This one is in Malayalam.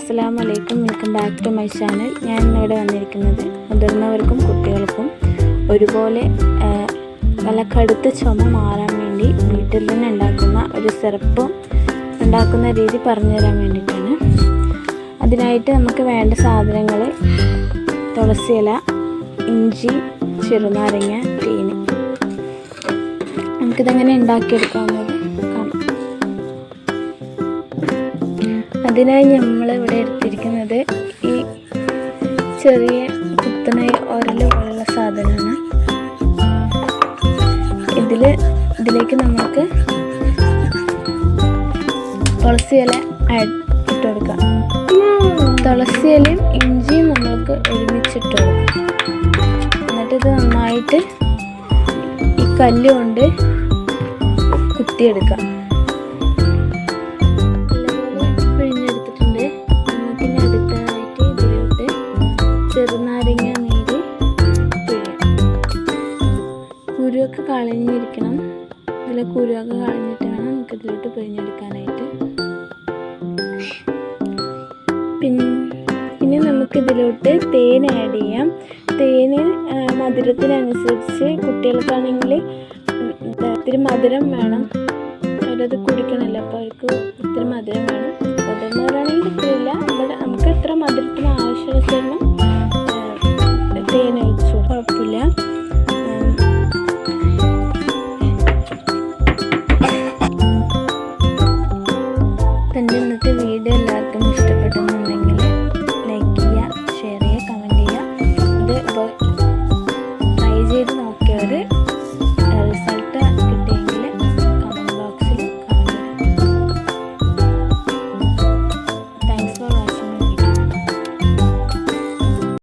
അസ്സലാമു അലൈക്കും. Welcome back to my channel. ഞാൻ ഇന്നിവിടെ വന്നിരിക്കുന്നത് മുതിർന്നവർക്കും കുട്ടികൾക്കും ഒരുപോലെ നല്ല കടുത്ത ചുമ മാറാൻ വേണ്ടി വീട്ടിൽ തന്നെ ഉണ്ടാക്കുന്ന ഒരു സിറപ്പ് ഉണ്ടാക്കുന്ന രീതി പറഞ്ഞു തരാൻ വേണ്ടിയിട്ടാണ്. അതിനായിട്ട് നമുക്ക് വേണ്ട സാധനങ്ങൾ തുളസിയില, ഇഞ്ചി, ചെറുനാരങ്ങ, തേന്. നമുക്കിതെങ്ങനെ ഉണ്ടാക്കിയെടുക്കാവുന്നത് കാണാം. അതിനായി നമ്മളിവിടെ എടുത്തിരിക്കുന്നത് ഈ ചെറിയ കുത്തണ ഉരൽ പോലുള്ള സാധനമാണ്. ഇതിലേക്ക് നമുക്ക് തുളസിയില ഇട്ട് കൊടുക്കാം. തുളസിയിലയും ഇഞ്ചിയും നമ്മൾക്ക് ഒരുമിച്ചിട്ട് കൊടുക്കാം. എന്നിട്ടിത് നന്നായിട്ട് ഈ കല്ല് കൊണ്ട് കുത്തിയെടുക്കാം. ചെറുനാരങ്ങ നീര് പിഴിയാം. കുരുവൊക്കെ കളഞ്ഞിരിക്കണം. ഇതിലെ കുരുവൊക്കെ കളഞ്ഞിട്ട് വേണം നമുക്ക് ഇതിലോട്ട് പിഴിഞ്ഞെടുക്കാനായിട്ട്. പിന്നെ നമുക്കിതിലോട്ട് തേൻ ആഡ് ചെയ്യാം. തേന് മധുരത്തിനനുസരിച്ച് കുട്ടികൾക്കാണെങ്കിൽ ഇത്തിരി മധുരം വേണം. അവരത് കുടിക്കണമല്ലോ, അപ്പോൾ അവർക്ക് ഇത്തിരി മധുരം വേണം. മുതിർന്നവരാണെങ്കിൽ ഇത്തിരില്ല. നമുക്ക് എത്ര മധുരത്തിന് ആവശ്യമനുസരണം തേൻ ഒഴിച്ചു കുഴപ്പമില്ല.